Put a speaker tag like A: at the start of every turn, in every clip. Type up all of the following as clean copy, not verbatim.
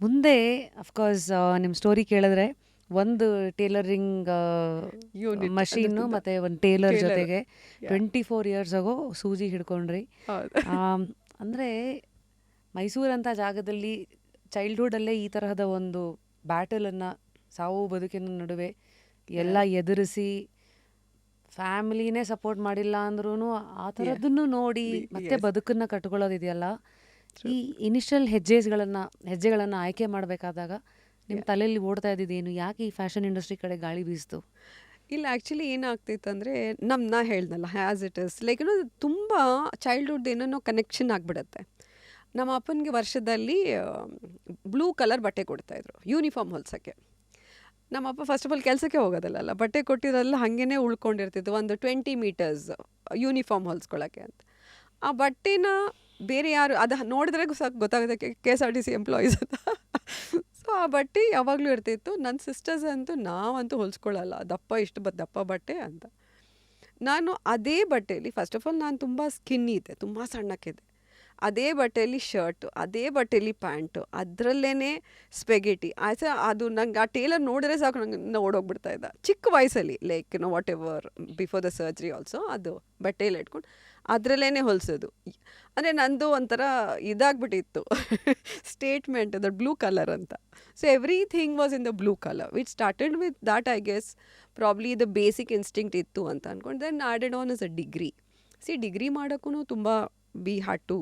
A: ಮುಂದೆ ಅಫ್ಕೋರ್ಸ್ ನಿಮ್ಮ ಸ್ಟೋರಿ ಕೇಳಿದ್ರೆ ಒಂದು ಟೇಲರಿಂಗ್
B: ಯೂನಿಟ್
A: ಮಷೀನು ಮತ್ತು ಒಂದು ಟೇಲರ್ ಜೊತೆಗೆ 24 ಇಯರ್ಸ್ ಆಗೋ ಸೂಜಿ ಹಿಡ್ಕೊಂಡ್ರಿ. ಅಂದರೆ ಮೈಸೂರಂಥ ಜಾಗದಲ್ಲಿ ಚೈಲ್ಡ್ಹುಡಲ್ಲೇ ಈ ತರಹದ ಒಂದು ಬ್ಯಾಟಲನ್ನು, ಸಾವು ಬದುಕಿನ ನಡುವೆ ಎಲ್ಲ ಎದುರಿಸಿ ಫ್ಯಾಮಿಲಿನೇ ಸಪೋರ್ಟ್ ಮಾಡಿಲ್ಲ ಅಂದ್ರೂ ಆ ಥರದ್ದನ್ನು ನೋಡಿ ಮತ್ತೆ ಬದುಕನ್ನು ಕಟ್ಕೊಳ್ಳೋದಿದೆಯಲ್ಲ, ಈ ಇನಿಷಿಯಲ್ ಹೆಜ್ಜೆಗಳನ್ನು ಆಯ್ಕೆ ಮಾಡಬೇಕಾದಾಗ ನಿಮ್ಮ ತಲೆಯಲ್ಲಿ ಓಡ್ತಾ ಇದ್ದಿದ್ದೇನು? ಯಾಕೆ ಈ ಫ್ಯಾಷನ್ ಇಂಡಸ್ಟ್ರಿ ಕಡೆ ಗಾಳಿ ಬೀಸ್ತು?
B: ಇಲ್ಲ, ಆ್ಯಕ್ಚುಲಿ ಏನಾಗ್ತಿತ್ತು ಅಂದರೆ ನಾ ಹೇಳ್ದಲ್ಲ, ಹ್ಯಾಸ್ ಇಟ್ ಇಸ್ ಲೈಕ್ ತುಂಬ ಚೈಲ್ಡ್ಹುಡ್ ಏನೋ ಕನೆಕ್ಷನ್ ಆಗಿಬಿಡುತ್ತೆ. ನಮ್ಮ ಅಪ್ಪನಿಗೆ ವರ್ಷದಲ್ಲಿ ಬ್ಲೂ ಕಲರ್ ಬಟ್ಟೆ ಕೊಡ್ತಾಯಿದ್ರು ಯೂನಿಫಾರ್ಮ್ ಹೊಲ್ಸೋಕ್ಕೆ. ನಮ್ಮಪ್ಪ ಫಸ್ಟ್ ಆಫ್ ಆಲ್ ಕೆಲಸಕ್ಕೆ ಹೋಗೋದಲ್ಲ, ಬಟ್ಟೆ ಕೊಟ್ಟಿರೋಲ್ಲ ಹಾಗೇ ಉಳ್ಕೊಂಡಿರ್ತಿತ್ತು, ಒಂದು 20 ಮೀಟರ್ಸ್ ಯೂನಿಫಾರ್ಮ್ ಹೊಲ್ಸ್ಕೊಳ್ಳೋಕ್ಕೆ ಅಂತ. ಆ ಬಟ್ಟೆನ ಬೇರೆ ಯಾರು ಅದು ನೋಡಿದ್ರೆ ಗೊತ್ತಾಗುತ್ತೆ KSRTC ಎಂಪ್ಲಾಯೀಸ್ ಅಂತ. ಸೊ ಆ ಬಟ್ಟೆ ಯಾವಾಗಲೂ ಇರ್ತಿತ್ತು. ನನ್ನ ಸಿಸ್ಟರ್ಸ್ ಅಂತೂ ನಾವಂತೂ ಹೊಲ್ಸ್ಕೊಳ್ಳಲ್ಲ, ದಪ್ಪ ಬಟ್ಟೆ ಅಂತ. ನಾನು ಅದೇ ಬಟ್ಟೆಯಲ್ಲಿ ಫಸ್ಟ್ ಆಫ್ ಆಲ್ ನಾನು ತುಂಬ ಸ್ಕಿನ್ನಿ ಇದ್ದೆ, ತುಂಬ ಸಣ್ಣಕ್ಕಿದ್ದೆ. ಅದೇ ಬಟ್ಟೆಯಲ್ಲಿ ಶರ್ಟು, ಅದೇ ಬಟ್ಟೆಯಲ್ಲಿ ಪ್ಯಾಂಟು, ಅದರಲ್ಲೇ ಸ್ಪೆಗೆಟಿ ಅದು ನಂಗೆ ಆ ಟೇಲರ್ ನೋಡಿದ್ರೆ ಸಾಕು, ನಂಗೆ ಓಡೋಗ್ಬಿಡ್ತಾ ಇದ್ದ ಚಿಕ್ಕ ವಯಸ್ಸಲ್ಲಿ. Like whatever before the surgery also ಅದು ಬಟ್ಟೆಯಲ್ಲಿ ಇಟ್ಕೊಂಡು ಅದರಲ್ಲೇ ಹೊಲಿಸೋದು. ಅಂದರೆ ನಂದು ಒಂಥರ ಇದಾಗ್ಬಿಟ್ಟಿತ್ತು ಸ್ಟೇಟ್ಮೆಂಟ್, ಅದು ಬ್ಲೂ ಕಲರ್ ಅಂತ. So everything was in the blue colour, which started with that. I guess probably the basic instinct ಇತ್ತು ಅಂತ ಅಂದ್ಕೊಂಡು then added on is a degree. Degree ಮಾಡೋಕ್ಕೂ ತುಂಬ we had to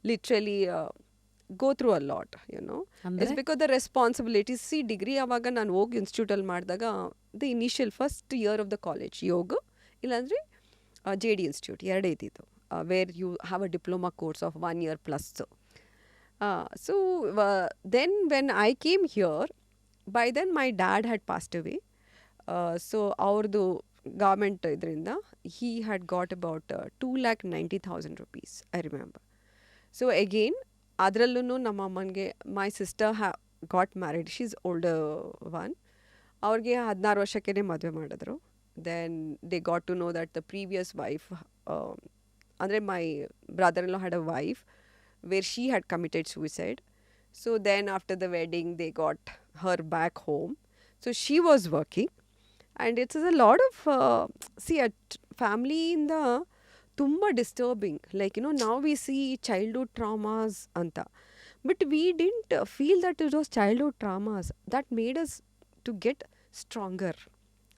B: literally go through a lot, It's because the responsibilities. Degree avaga ನಾನು ಹೋಗಿ ಇನ್ಸ್ಟಿಟ್ಯೂಟಲ್ಲಿ ಮಾಡಿದಾಗ the initial first year of the college yoga ಇಲ್ಲಾಂದರೆ JD Institute ಎರಡೇ ಇದ್ದಿತ್ತು, where you have a diploma course of 1 year plus. So then when I came here, by then my dad had passed away. So ಅವ್ರದ್ದು government ಇದರಿಂದ he had got about 2,90,000 rupees, I remember. So again ಅದರಲ್ಲೂ ನಮ್ಮ ಅಮ್ಮನಿಗೆ, my sister got married, she is older one. ಅವ್ರಿಗೆ 16 ವರ್ಷಕ್ಕೇ ಮದುವೆ ಮಾಡಿದ್ರು. Then they got to know that the previous wife, ಅಂದರೆ my brother in law had a wife where she had committed suicide. So then after the wedding they got her back home. So she was working. And it's a lot of, family in the tumba disturbing. Like, now we see childhood traumas anta. But we didn't feel that it was childhood traumas that made us to get stronger.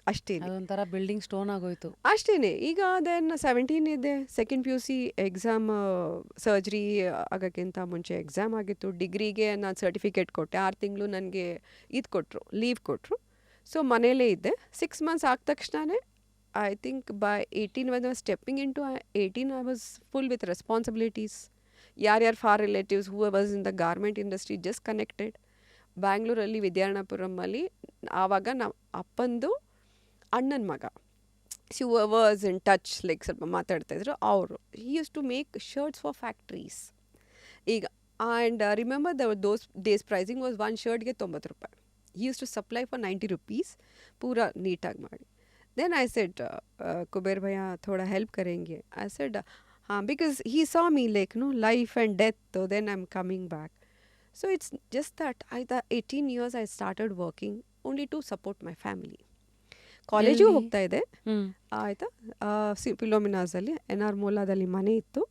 B: ಅಷ್ಟೇನೆ,
A: ಅದೊಂಥರ building stone ಆಗೋಯ್ತು
B: ಅಷ್ಟೇನೆ. ಈಗ then 17 ಇದೆ, second PUC exam, surgery ಆಗೋಕ್ಕಿಂತ ಮುಂಚೆ exam ಆಗಿತ್ತು. ಡಿಗ್ರಿಗೆ ನಾನು ಸರ್ಟಿಫಿಕೇಟ್ ಕೊಟ್ಟೆ, 6 ತಿಂಗಳು ನನಗೆ ಇದು ಕೊಟ್ಟರು, ಲೀವ್ ಕೊಟ್ಟರು. ಸೊ ಮನೇಲೇ ಇದ್ದೆ. 6 months ಆದ ತಕ್ಷಣವೇ I think by 18 when I was stepping into 18 I was full with responsibilities. ಯಾರ್ಯಾರು for relatives who was in the garment industry just connected. ಬ್ಯಾಂಗ್ಳೂರಲ್ಲಿ ವಿದ್ಯಾರಣ್ಯಪುರಮಲ್ಲಿ ಆವಾಗ ನಮ್ಮ ಅಪ್ಪಂದು ಅಣ್ಣನ ಮಗ, he was in touch, like ಸ್ವಲ್ಪ ಮಾತಾಡ್ತಾಯಿದ್ರು. ಅವರು he use to make shirts for factories. ಈಗ and remember those days pricing was 1 ಶರ್ಟ್ಗೆ 90 ರೂಪಾಯಿ. He used to supply for 90 rupees, पूरा नीटाग मारी. Then I said, Kuber bhaiya thoda help karenge. I said, because he saw me like, life and death, so then I'm coming back. So it's just that 18 years I started working only to support my family. ಕಾಲೇಜಿಗೂ ಹೋಗ್ತಾ ಇದೆ ಆಯಿತಾ, ಫಿಲೋಮಿನಾಸಲ್ಲಿ NR ಮೂಲಾದಲ್ಲಿ ಮನೆ ಇತ್ತು.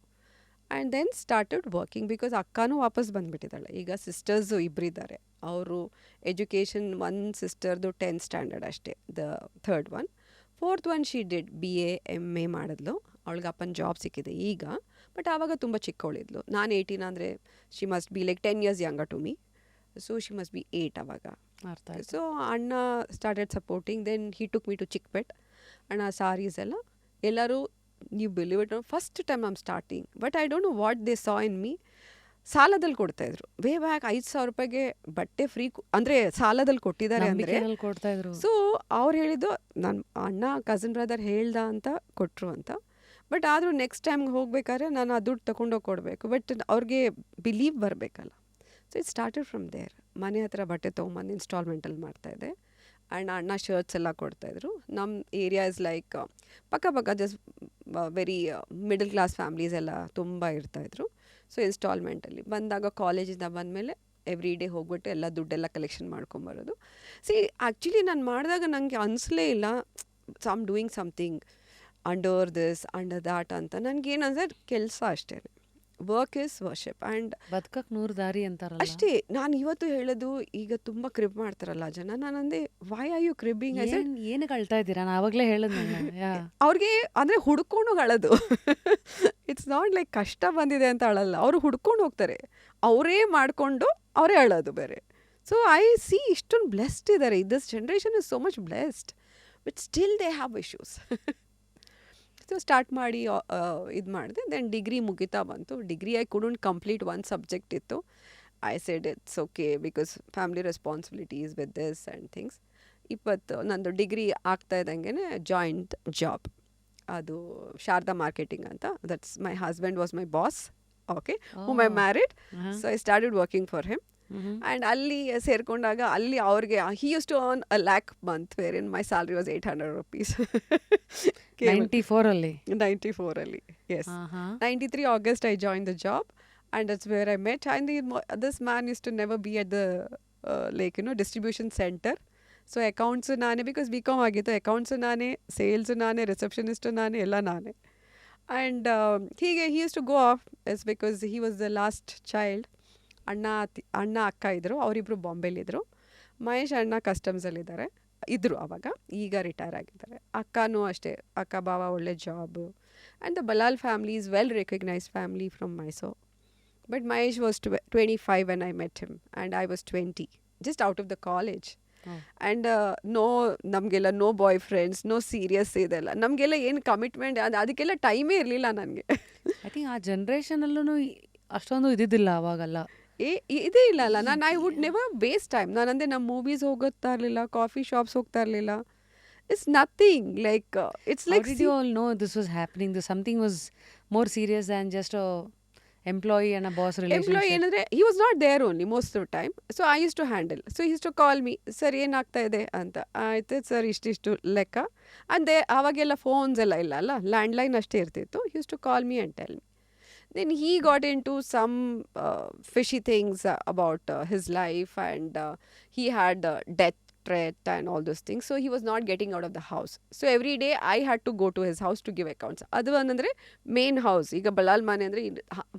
B: And then started working because ಅಕ್ಕನೂ ವಾಪಸ್ ಬಂದುಬಿಟ್ಟಿದ್ದಾಳೆ. ಈಗ ಸಿಸ್ಟರ್ಸು ಇಬ್ಬರಿದ್ದಾರೆ. ಅವರು ಎಜುಕೇಷನ್, ಒನ್ ಸಿಸ್ಟರ್ದು 10th standard ಅಷ್ಟೇ, the third one. 4th one she did BA MA ಮಾಡಿದ್ಲು. ಅವಳಿಗೆ ಅಪ್ಪನ ಜಾಬ್ ಸಿಕ್ಕಿದೆ ಈಗ. ಬಟ್ ಆವಾಗ ತುಂಬ ಚಿಕ್ಕವಳಿದ್ಲು. ನಾನು 18 ಅಂದರೆ she must be like 10 years younger to me. So she must be 8 ಅವಾಗ. ಸೊ ಅಣ್ಣ started supporting. Then he took me to Chickpet. ಅಣ್ಣ ಸಾರೀಸ್ ಎಲ್ಲರೂ ನೀವು believe it, first time I'm starting. But I don't know what they saw in me. ಸಾಲದಲ್ಲಿ ಕೊಡ್ತಾಯಿದ್ರು. Way back 5,000 ರೂಪಾಯಿಗೆ ಬಟ್ಟೆ free, ಅಂದರೆ ಸಾಲದಲ್ಲಿ ಕೊಟ್ಟಿದ್ದಾರೆ ಅಂದರೆ. ಸೊ ಅವ್ರು ಹೇಳಿದ್ದು ನನ್ನ ಅಣ್ಣ ಕಸಿನ್ ಬ್ರದರ್ ಹೇಳ್ದ ಅಂತ ಕೊಟ್ಟರು ಅಂತ. ಬಟ್ ಆದರೂ ನೆಕ್ಸ್ಟ್ ಟೈಮ್ಗೆ ಹೋಗ್ಬೇಕಾದ್ರೆ ನಾನು ಆ ದುಡ್ಡು ತೊಗೊಂಡೋಗಿ ಕೊಡಬೇಕು. ಬಟ್ ಅವ್ರಿಗೆ ಬಿಲೀವ್ ಬರಬೇಕಲ್ಲ. So it started from there. ಮನೆ ಹತ್ರ ಬಟ್ಟೆ ತೊಗೊಂಬಂದು ಇನ್ಸ್ಟಾಲ್ಮೆಂಟಲ್ಲಿ ಮಾಡ್ತಾಯಿದ್ದೆ. ಆ್ಯಂಡ್ ಅಣ್ಣ ಶರ್ಟ್ಸ್ ಎಲ್ಲ ಕೊಡ್ತಾಯಿದ್ರು. ನಮ್ಮ ಏರಿಯಾ ಇಸ್ ಲೈಕ್ ಪಕ್ಕ just very middle class families ಎಲ್ಲ ತುಂಬ ಇರ್ತಾಯಿದ್ರು. ಸೊ ಇನ್ಸ್ಟಾಲ್ಮೆಂಟಲ್ಲಿ ಬಂದಾಗ ಕಾಲೇಜಿಂದ ಬಂದಮೇಲೆ ಎವ್ರಿ ಡೇ ಹೋಗ್ಬಿಟ್ಟು ಎಲ್ಲ ದುಡ್ಡೆಲ್ಲ ಕಲೆಕ್ಷನ್ ಮಾಡ್ಕೊಂಬರೋದು. ಸಿ ಆ್ಯಕ್ಚುಲಿ ನಾನು ಮಾಡಿದಾಗ ನನಗೆ ಅನಿಸ್ಲೇ ಇಲ್ಲ so I'm doing something under this under that ಅಂತ. ನನಗೇನಂದ್ರೆ ಕೆಲಸ ಅಷ್ಟೇ, ವರ್ಕ್ ಇಸ್ ವರ್ಷಿಪ್. ಆ್ಯಂಡ್
A: ಬದುಕಕ್ಕೆ 100 ದಾರಿ ಅಂತಾರಲ್ಲ
B: ಅಷ್ಟೇ. ನಾನು ಇವತ್ತು ಹೇಳೋದು, ಈಗ ತುಂಬ ಕ್ರಿಬ್ ಮಾಡ್ತಾರಲ್ಲ ಜನ, ನಾನಂದೆ ವೈ ಆರ್ ಯು ಕ್ರಿಬ್ಬಿಂಗ್?
A: ಏನು ಕಳ್ತಾ ಇದ್ದೀರಾ? ನಾನು ಆವಾಗಲೇ ಹೇಳಿದ್ನಲ್ಲ
B: ಅವ್ರಿಗೆ ಅಂದರೆ ಹುಡ್ಕೊಂಡು ಅಳೋದು. ಇಟ್ಸ್ ನಾಟ್ ಲೈಕ್ ಕಷ್ಟ ಬಂದಿದೆ ಅಂತ ಅಳಲ್ಲ, ಅವರು ಹುಡ್ಕೊಂಡು ಹೋಗ್ತಾರೆ, ಅವರೇ ಮಾಡಿಕೊಂಡು ಅವರೇ ಅಳೋದು ಬೇರೆ. ಸೊ ಐ ಸಿ ಇಷ್ಟೊಂದು ಬ್ಲೆಸ್ಡ್ ಇದ್ದಾರೆ. This generation is so much blessed, but still they have issues. So start ಮಾಡಿ ಇದು ಮಾಡಿದೆ. ದೆನ್ ಡಿಗ್ರಿ ಮುಗಿತಾ ಬಂತು. Degree I couldn't complete one subject ಇತ್ತು. I said it's okay because family responsibilities with this and things. ನಂದು degree ಆಗ್ತಾ ಇದ್ದಂಗೆ joint job, ಅದು ಶಾರದಾ ಮಾರ್ಕೆಟಿಂಗ್ ಅಂತ. That's my husband was my boss, okay, whom I married. So I started working for him. And ಅಲ್ಲಿ ಸೇರಿಕೊಂಡಾಗ ಅಲ್ಲಿ ಅವ್ರಿಗೆ he use to earn a lakh month, where in my salary was 800 rupees. 94 yes. 93 August I joined the job, and that's where I met. And this man used to never be at the distribution center. So accounts naane, because BCom agittu, accounts naane, sales naane, receptionist naane, ella naane. And he used to go off is because he was the last child. ಅಣ್ಣ ಅಕ್ಕ ಇದ್ದರು, ಅವರಿಬ್ಬರು ಬಾಂಬೆಲಿದ್ದರು. ಮಹೇಶ್ ಅಣ್ಣ ಕಸ್ಟಮ್ಸಲ್ಲಿದ್ದಾರೆ, ಇದ್ದರು ಅವಾಗ, ಈಗ retire ಆಗಿದ್ದಾರೆ. ಅಕ್ಕನೂ ಅಷ್ಟೇ, ಅಕ್ಕ ಬಾವ ಒಳ್ಳೆ job. And the Ballal family is well recognised family from Mysore. But Mahesh was 25 when I met him, and I was 20, just out of the college. And ನಮಗೆಲ್ಲ no boy friends, no serious ಇದೆಲ್ಲ, ನಮಗೆಲ್ಲ ಏನು ಕಮಿಟ್ಮೆಂಟ್ ಅದಕ್ಕೆಲ್ಲ ಟೈಮೇ ಇರಲಿಲ್ಲ ನನಗೆ.
A: ಐ ಥಿಂಕ್ ಆ ಜನ್ರೇಷನಲ್ಲೂ ಅಷ್ಟೊಂದು ಇದ್ದಿದ್ದಿಲ್ಲ ಅವಾಗೆಲ್ಲ,
B: ಇದೇ ಇಲ್ಲ ಅಲ್ಲ. I would never waste time. ನಾನಂದರೆ ನಮ್ಮ ಮೂವೀಸ್ ಹೋಗ್ತಾ ಇರಲಿಲ್ಲ, ಕಾಫಿ ಶಾಪ್ಸ್ ಹೋಗ್ತಾ ಇರಲಿಲ್ಲ. It's nothing like, it's like
A: you all know this was happening, something was more serious than just employee and a boss relationship.
B: Employee ಏನಂದರೆ he was not there only most of time. So I use to handle. So use to call me, sir ಏನಾಗ್ತಾ ಇದೆ ಅಂತ. ಆಯ್ತು sir, ಇಷ್ಟಿಷ್ಟು ಲೆಕ್ಕ. ಅಂದೆ ಆವಾಗೆಲ್ಲ phones ಎಲ್ಲ ಇಲ್ಲ ಅಲ್ಲ, ಲ್ಯಾಂಡ್ಲೈನ್ ಅಷ್ಟೇ ಇರ್ತಿತ್ತು. Use to call me and tell me. Then he got into some fishy things about his life, and he had death threat and all those things. So he was not getting out of the house. So every day I had to go to his house to give accounts. ಅದು ಅಂದರೆ main house. ಈಗ ಬಲಾಲ್ ಮನೆ ಅಂದರೆ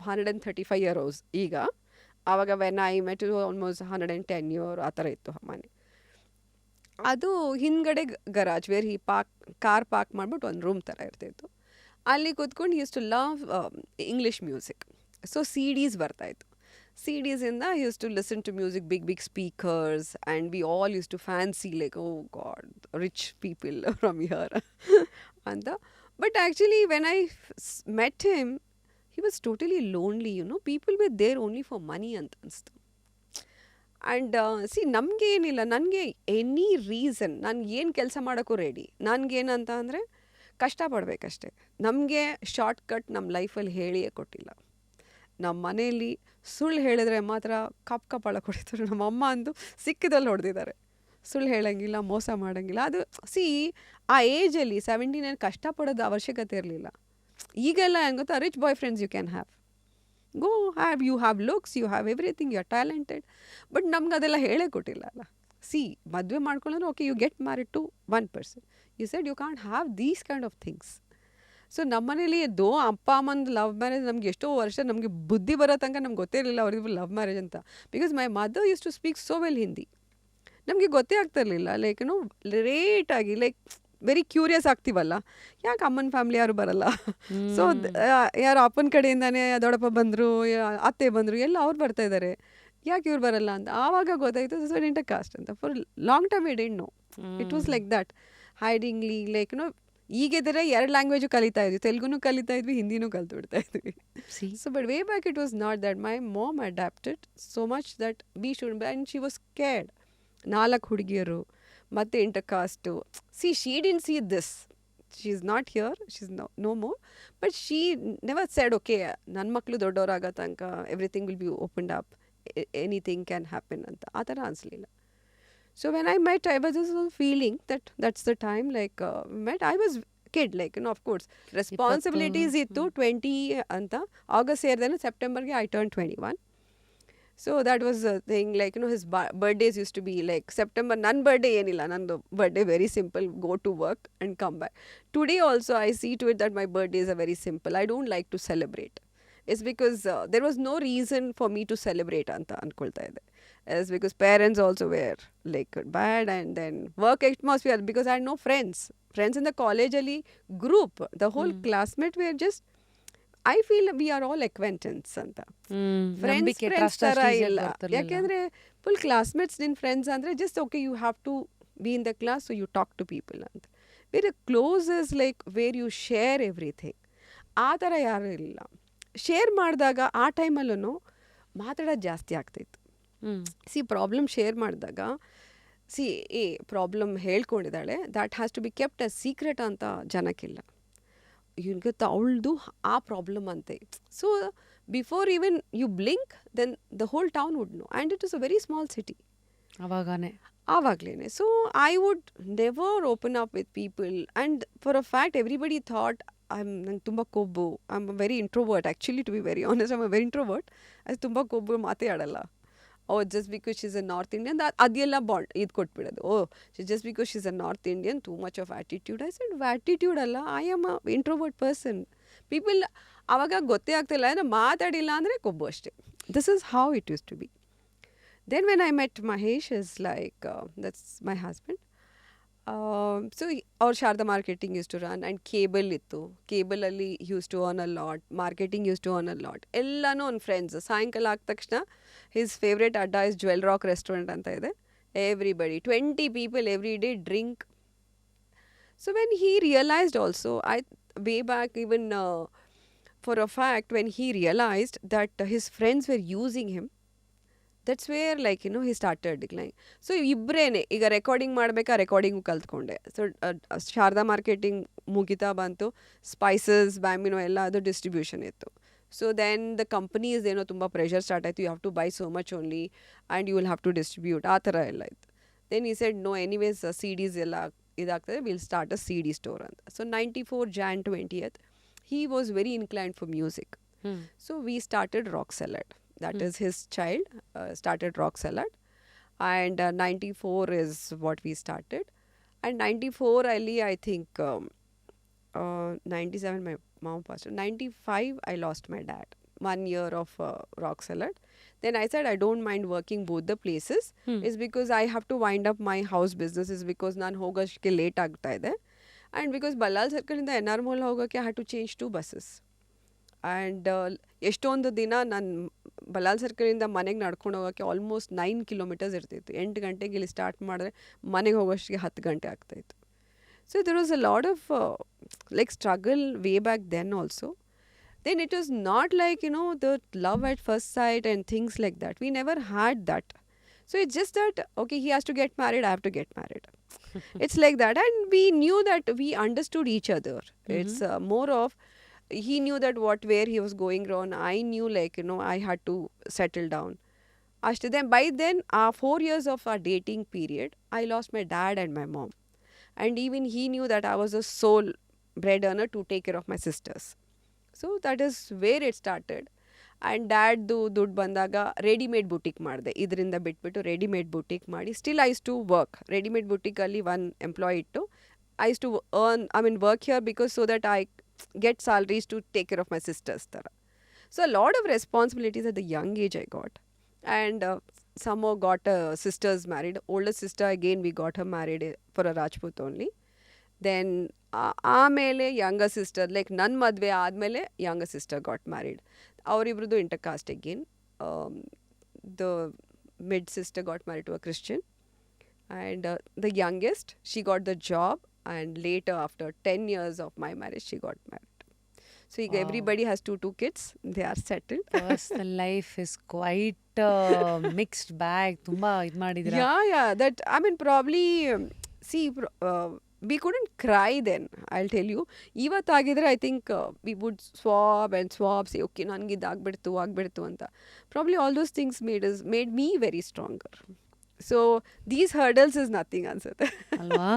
B: 135 year house. ಈಗ ಆವಾಗ when I met almost 110 year ಆ ಥರ ಇತ್ತು ಮನೆ. ಅದು ಹಿಂದ್ಗಡೆ garage, where he car park ಮಾಡಿಬಿಟ್ಟು ಒಂದು ರೂಮ್ ಥರ ಇರ್ತಿತ್ತು. ಅಲ್ಲಿ ಕೂತ್ಕೊಂಡು use to love English music. So CDs ಬರ್ತಾಯಿತ್ತು. CDಸಿಂದ use to listen to music, big speakers, and we all use to fancy like oh god rich people from here ಅಂತ. But actually when I met him, he was totally lonely. People with their only for money ಅಂತ ಅನಿಸ್ತು. And ನಮಗೇನಿಲ್ಲ, ನನಗೆ any reason, ನಾನು ಏನು ಕೆಲಸ ಮಾಡೋಕ್ಕೂ ready. ನನಗೇನಂತ ಅಂದರೆ ಕಷ್ಟಪಡಬೇಕಷ್ಟೆ. ನಮಗೆ ಶಾರ್ಟ್ಕಟ್ ನಮ್ಮ ಲೈಫಲ್ಲಿ ಹೇಳಿಯೇ ಕೊಟ್ಟಿಲ್ಲ. ನಮ್ಮ ಮನೆಯಲ್ಲಿ ಸುಳ್ಳು ಹೇಳಿದ್ರೆ ಮಾತ್ರ ಕಪ್ಪಳ ಕೊಡ್ತಾರೆ. ನಮ್ಮ ಅಮ್ಮ ಅಂದು ಸಿಕ್ಕಿದಲ್ಲಿ ಹೊಡೆದಿದ್ದಾರೆ. ಸುಳ್ಳು ಹೇಳೋಂಗಿಲ್ಲ, ಮೋಸ ಮಾಡೋಂಗಿಲ್ಲ. ಅದು ಆ ಏಜಲ್ಲಿ 17 ಕಷ್ಟಪಡೋದು ಅವಶ್ಯಕತೆ ಇರಲಿಲ್ಲ. ಈಗೆಲ್ಲ ಏನು ಗೊತ್ತಾ, rich boy friends you can have, go have, you have looks, you have everything, you are talented. But ನಮ್ಗೆ ಅದೆಲ್ಲ ಹೇಳೇ ಕೊಟ್ಟಿಲ್ಲ ಅಲ್ಲ. ಮದುವೆ ಮಾಡ್ಕೊಳ್ಳೋದ್ರೆ okay, you get married to one person, you said you can't have these kind of things. So ನಮ್ಮ ಮನೇಲಿ ಅಪ್ಪ ಅಮ್ಮಂದು ಲವ್ ಮ್ಯಾರೇಜ್ ನಮ್ಗೆ ಎಷ್ಟೋ ವರ್ಷ ನಮಗೆ ಬುದ್ಧಿ ಬರೋ ತನಕ ನಮ್ಗೆ ಗೊತ್ತೇ ಇರಲಿಲ್ಲ ಅವ್ರಿಗೂ ಲವ್ ಮ್ಯಾರೇಜ್ ಅಂತ. Because my mother use to speak so well Hindi. ನಮಗೆ ಗೊತ್ತೇ ಆಗ್ತಿರ್ಲಿಲ್ಲ. ಲೈಕ್ ಲೇಟಾಗಿ ಲೈಕ್ ವೆರಿ ಕ್ಯೂರಿಯಸ್ ಆಗ್ತೀವಲ್ಲ, ಯಾಕೆ ಅಮ್ಮನ ಫ್ಯಾಮ್ಲಿ ಯಾರು ಬರಲ್ಲ. ಸೊ ಯಾರು ಅಪ್ಪನ ಕಡೆಯಿಂದಾನೇ ದೊಡ್ಡಪ್ಪ ಬಂದರು, ಅತ್ತೆ ಬಂದರು, ಎಲ್ಲ ಅವ್ರು ಬರ್ತಾ ಇದ್ದಾರೆ, ಯಾಕೆ ಇವ್ರು ಬರಲ್ಲ ಅಂತ. ಆವಾಗ ಗೊತ್ತಾಯಿತು ಸೊ ಇಂಟರ್ ಕಾಸ್ಟ್ ಅಂತ. For long time I didn't know. It was like that hidingly. Like ಈಗಿದ್ರೆ 2 ಲ್ಯಾಂಗ್ವೇಜು ಕಲಿತಾ ಇದ್ವಿ, ತೆಲುಗುನೂ ಕಲಿತಾ ಇದ್ವಿ, ಹಿಂದಿನೂ ಕಲಿತು ಬಿಡ್ತಾ ಇದ್ವಿ. So but way back it was not that. My mom adapted so much that we should be, and she was cared. 4 ಹುಡುಗಿಯರು ಮತ್ತು inter caste. She didn't see this. She is not here, she is no more. But she never said okay ನನ್ನ ಮಕ್ಕಳು ದೊಡ್ಡವರಾಗೋ ತನಕ everything will be opened up, anything can happen ಅಂತ. ಆ ಥರ ಅನಿಸ್ಲಿಲ್ಲ. So when I met, I was just feeling that that's the time, like I was kid, like of course responsibilities ittu 20 anta. August ಸೇರಿದ್ರೆ ಸೆಪ್ಟೆಂಬರ್ಗೆ I turned 21. So that was the thing, like, his birthdays used to be like September. Nan birthday ಏನಲ್ಲ, ನಂದು birthday very simple, go to work and come back. Today also I see to it that my birthdays are very simple. I don't like to celebrate. It's because there was no reason for me to celebrate ಅಂತ ಅನ್ಕೊಳ್ತಾ ಇದ್ದೆ. It's because parents also were like bad, and then work atmosphere, because I had no friends in the college ಅಲ್ಲಿ group, the whole classmate were just, I feel we are all acquaintance ಅಂತ. Friends ಥರ ಇಲ್ಲ, ಯಾಕೆಂದರೆ full classmates ನಿನ್ನ friends ಅಂದರೆ just okay you have to be in the class, so you talk to people ಅಂತ. Where close is like where you share everything. ಆ ಥರ ಯಾರೂ ಇಲ್ಲ. ಶೇರ್ ಮಾಡಿದಾಗ ಆ ಟೈಮಲ್ಲೂ ಮಾತಾಡೋದು ಜಾಸ್ತಿ ಆಗ್ತಾಯಿತ್ತು. ಪ್ರಾಬ್ಲಮ್ ಶೇರ್ ಮಾಡಿದಾಗ ಪ್ರಾಬ್ಲಮ್ ಹೇಳ್ಕೊಂಡಿದ್ದಾಳೆ, that has to be kept a secret ಅಂತ ಜನಕ್ಕಿಲ್ಲ. ಇವನಿಗೆ ಅವಳದು ಆ ಪ್ರಾಬ್ಲಮ್ ಅಂತೆ. So before even you blink then the whole town would know, and it is a very small city ಆವಾಗಲೇ. So I would never open up with people, and for a fact everybody thought ನಂಗೆ ತುಂಬ ಕೊಬ್ಬು. I am very introvert, actually to be very honest, I am very introvert. ಅದು ತುಂಬ ಕೊಬ್ಬು, ಮಾತೇ ಆಡಲ್ಲ. Just because she's a North Indian, ಅದೆಲ್ಲ ಬಾಂಡ್ ಇದು ಕೊಟ್ಬಿಡೋದು. Just because she's a North Indian, too much of attitude. I said attitude ಅಲ್ಲ, I am a introvert person. People ಆವಾಗ ಗೊತ್ತೇ ಆಗ್ತಿಲ್ಲ, ಏನೋ ಮಾತಾಡಿಲ್ಲ ಅಂದರೆ ಕೊಬ್ಬು ಅಷ್ಟೇ. This is how it use to be. Then when I met Mahesh, is like that's my husband. So ಅವ್ರು Sharada marketing use to run, and cable ಇತ್ತು. ಕೇಬಲಲ್ಲಿ use to earn a lot, marketing use to earn a lot. ಎಲ್ಲನೂ ಅವ್ನ friends. ಸಾಯಂಕಾಲ ಆದ ತಕ್ಷಣ his favourite ಅಡ್ಡ is Jewel Rock restaurant ಅಂತ ಇದೆ. Everybody 20 people every day drink. So when he realized also, way back even for a fact, when he realized that his friends were using him, that's where like he started declining. So ಇಬ್ಬರೇನೆ ಈಗ recording ಮಾಡಬೇಕಾ, recording ಕಲ್ತ್ಕೊಂಡೆ. So Sharada marketing ಮುಗಿತಾ ಬಂತು, spices ಬ್ಯಾಂಬಿನೋ ಎಲ್ಲ ಅದು distribution ಇತ್ತು. So then the companies ಏನೋ ತುಂಬ ಪ್ರೆಷರ್ ಸ್ಟಾರ್ಟ್ ಆಯಿತು, you have to buy so much only and you will have to distribute, ಆ ಥರ ಎಲ್ಲ ಇತ್ತು. Then he said no, anyways CDs ಎಲ್ಲ ಇದಾಗ್ತದೆ, will start a CD store ಅಂತ. So 94 Jan 20th he was very inclined for music. So we started Rock Salad. That is his child, started Rock Salad. And 94 is what we started. And 94 Ali, I think 97 my mom passed. 95 I lost my dad. 1 year of Rock Salad. Then I said I don't mind working both the places. Is because I have to wind up my house business, is because ನಾನು ಹೋಗೋಷ್ಟಕ್ಕೆ late ಆಗ್ತಾ ಇದೆ. And because Ballal ಸರ್ಕಲಿಂದ NR Mall ಹೋಗೋಕ್ಕೆ I had to change 2 buses. And ಎಷ್ಟೊಂದು ದಿನ ನಾನು ಬಲ್ಲಾಲ್ ಸರ್ಕಲಿಂದ ಮನೆಗೆ ನಡ್ಕೊಂಡು ಹೋಗೋಕ್ಕೆ ಆಲ್ಮೋಸ್ಟ್ 9 kilometers ಇರ್ತಿತ್ತು. 8 ಗಂಟೆಗೆ ಇಲ್ಲಿ ಸ್ಟಾರ್ಟ್ ಮಾಡಿದ್ರೆ ಮನೆಗೆ ಹೋಗೋಷ್ಟಿಗೆ 10 ಗಂಟೆ ಆಗ್ತಾಯಿತ್ತು. So there was a lot of like struggle way back then also. Then it was not like the love at first sight and things like that. We never had that. So it's just that okay, he has to get married, I have to get married. It's like that. And we knew that we understood each other. It's more of he knew that where he was going wrong. I knew like I had to settle down. After then, by then 4 years of our dating period, I lost my dad and my mom. And even he knew that I was a sole bread earner to take care of my sisters. So that is where it started. And ಡ್ಯಾಡ್ದು ದುಡ್ಡು ಬಂದಾಗ readymade boutique ಮಾಡಿದೆ. ಇದರಿಂದ ಬಿಟ್ಬಿಟ್ಟು readymade boutique ಮಾಡಿ still I use to work. Readymade ಬುಟಿಕಲ್ಲಿ 1 employee ಇಟ್ಟು I use to work here because so that I get salaries to take care of my sisters ಥರ. So a lot of responsibilities at the young age I got. And somehow got sisters married. Older sister again we got her married for a Rajput only. Then ಆಮೇಲೆ younger sister like ನನ್ನ ಮದುವೆ ಆದಮೇಲೆ younger sister got married. ಅವರಿಬ್ರದ್ದು inter caste again. The mid sister got married to a Christian and the youngest she got the job and later after 10 years of my marriage she got married. So everybody has two kids, they are settled.
A: Personal life is quite mixed bag. ತುಂಬಾ ಇದು ಮಾಡಿದಿರಾ.
B: Yeah, that I mean probably see we couldn't cry then, I'll tell you. ಇವತ್ತಾಗಿದ್ರೆ I think we would swab say okay ನನಗೆ ಇದಾಗ್ಬಿಡ್ತು ಅಂತ. Probably all those things made me very stronger. So these hurdles is nothing ಅನ್ಸುತ್ತೆ ಅಲ್ವಾ.